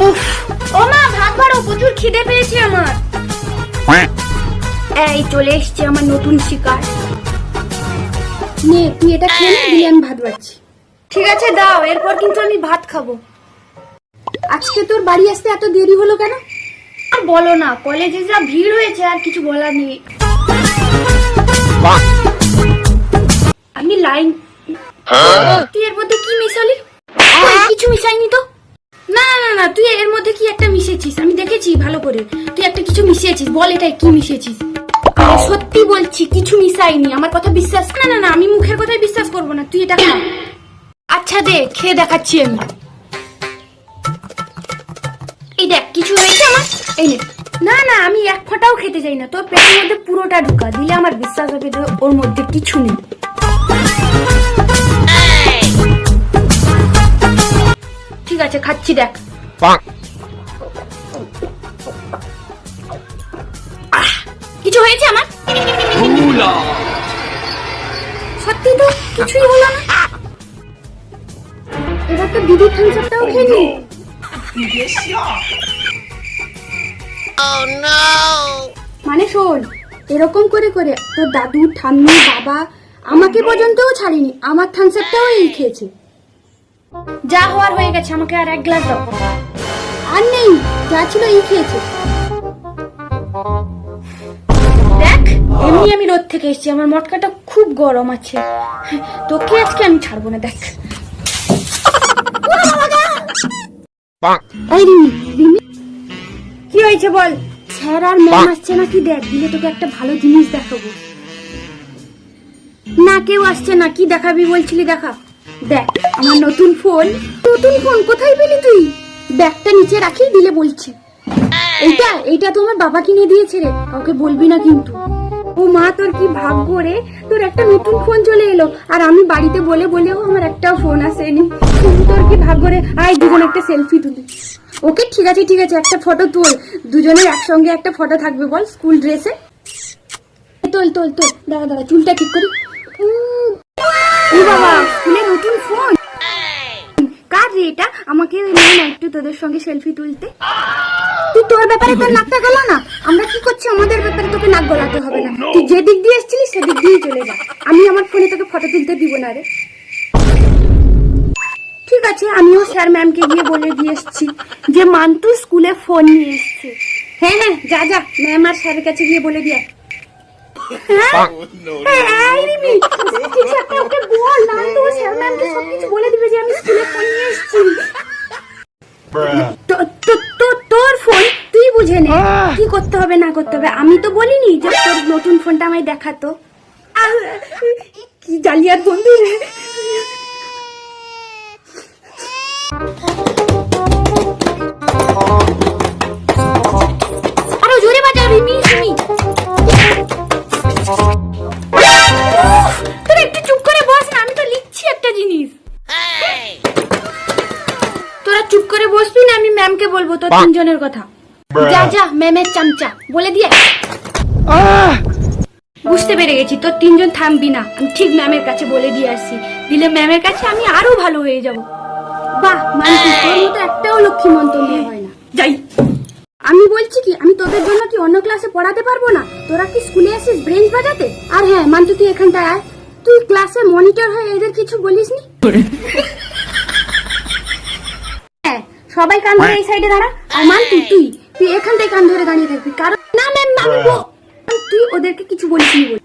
উফ, ও মা ভাত বাড়ো, প্রচুর খিদে পেয়েছে আমার। এই চলে এসছে আমার নতুন শিকার। নে তুই এটা খেয়ে নে, দিলে আমি ভাত বাড়ছি। ঠিক আছে দাও, এরপর কিন্তু আমি ভাত খাবো। আজকে তোর বাড়ি আসতে এত দেরি হলো কেন? আর বলো না, কলেজে যা ভিড় হয়েছে আর কিছু বলার নেই। আমি লাইন, তুই এর মধ্যে কি মিশালি? কিছু মিশাইনি তো। না না না, তুই এর মধ্যে কি একটা মিশিয়েছিস, আমি দেখেছি ভালো করে। তুই একটা কিছু মিশিয়েছিস, বল এটা কি মিশিয়েছিস। সত্যি বলছি কিছু মিশাইনি, আমার কথা বিশ্বাস। না না না, আমি মুখের কথাই বিশ্বাস করবো না, তুই এটা খা। আচ্ছা দে, খেয়ে দেখাচ্ছি আমি। এই দেখ কিছু হয়েছে আমার, এই নে। না না, আমি এক ফোঁটাও খেতে চাই না, তোর পেটের মধ্যে পুরোটা ঢুকা, দিলে আমার বিশ্বাস হবে যে ওর মধ্যে কিছু নেই। ঠিক আছে খাচ্ছি, দেখ। কিছু হয়েছে আমার? সত্যি তো কিছুই হলো না। এবার তো দিদির থামস আপটাও খেয়ে নি। মানে শোন, এরকম করে করে তোর দাদু, ঠাম্মি, বাবা আমাকে পর্যন্তও ছাড়িনি, আমার থামস আপটাও এই খেয়েছে। যা হওয়ার হয়ে গেছে, আমাকে আর এক গ্লাস দাও। আর নেই, যা ছিল এই খেয়েছে। দেখ এমনি আমি রোদ থেকে এসেছি, আমার মটকাটা খুব গরম আছে। তোকে আজকে আমি ছাড়বো না, দেখ। কি হয়েছে বল? স্যার আর ম্যাম আসছে নাকি দেখ, দিলে তোকে একটা ভালো জিনিস দেখাবো। না কেউ আসছে না, কি দেখাবি বলছিলি, দেখা। দেখ আমার নতুন ফোন। নতুন ফোন কোথায় পেলি তুই? ব্যাগটা নিচে রাখি, দিলে বলছি। এইটা তো আমার বাবা কিনে দিয়েছে রে, কাউকে বলবি না কিন্তু। ও মা, তোর কি ভাগ্য রে, তোর একটা নতুন ফোন চলে এলো, আর আমি বাড়িতে বলে বলেও আমার একটাও ফোন আসেনি। তোর কি ভাগ্য রে। আয় দুজন একটা সেলফি তুলি। ওকে ঠিক আছে ঠিক আছে, একটা ফটো তোল, দুজনের একসঙ্গে একটা ফটো থাকবে, বল স্কুল ড্রেসে। তোল তোল তোল, দাঁড়া দাঁড়া, চুলটা ঠিক করি। ও বাবা, স্কুলে নতুন ফোন। কার রে এটা? আমাকে না একটু তোদের সঙ্গে সেলফি তুলতে। তুই তোর ব্যাপারে তোর নাকটা গলা না, আমরা কি করছি আমাদের ব্যাপারে তোকে নাক গলাতে হবে না। তুই যে দিক দিয়ে এসেছিলি সেদিক দিয়ে চলে যা, আমি আমার ফোনে তোকে ফটো তুলতে দিব না রে। ঠিক আছে, আমিও স্যার ম্যামকে গিয়ে বলে দিয়ে এসেছি যে মান্তু স্কুলে ফোন নিয়ে এসছে। হ্যাঁ হ্যাঁ, যা যা, ম্যাম আর স্যারের কাছে গিয়ে বলে দিয়ে। ওকে বল না, তো স্যার ম্যামকে সবকিছু বলে দিবে যে আমি স্কুলে ফোন নিয়ে এসেছি। তোর ফোন তুই বুঝে নে কি করতে হবে না করতে হবে। আমি তো বলিনি যে তোর নতুন ফোনটা আমায় দেখাতো। কি জালিয়াত বন্ধু রে। আরো জোরে বাজাবি মিশমি। তোরা একটু চুপ করে বস না, আমি তো লিখছি একটা জিনিস। তোরা চুপ করে বসবি না, আমি ম্যামকে বলবো তোর তিনজনের কথা। যা যা, ম্যামের চামচা বলে দিয়ে। বুঝতে পেরে গেছি, তোর তিনজন থামবি না, আমি ঠিক ম্যামের কাছে বলে দিয়ে আসছি, দিলে ম্যামের কাছে আমি আরো ভালো হয়ে যাব। বাহ মানছি, তোর মতো একটাও লক্ষ্মী মন্ত মেয়ে হয় না। যাই, আমি বলছি কি, আমি তোদের জন্য কি অন্য ক্লাসে পড়াতে পারবো না? তোরা কি স্কুলে আসিস ব্রেঞ্চ বাজাতে? আর হ্যাঁ মান্তু, তুই এখানটায় আয়। তুই ক্লাসে মনিটর হয়ে এদের কিছু বলিসনি? হ্যাঁ, সবাই কান ধরে এই সাইডে দাঁড়া। আর মান্তু, তুই তুই এখানটায় কান ধরে দাঁড়িয়ে থাকবি, কারণ না ম্যাম, তুই ওদেরকে কিছু বলিসনি বল।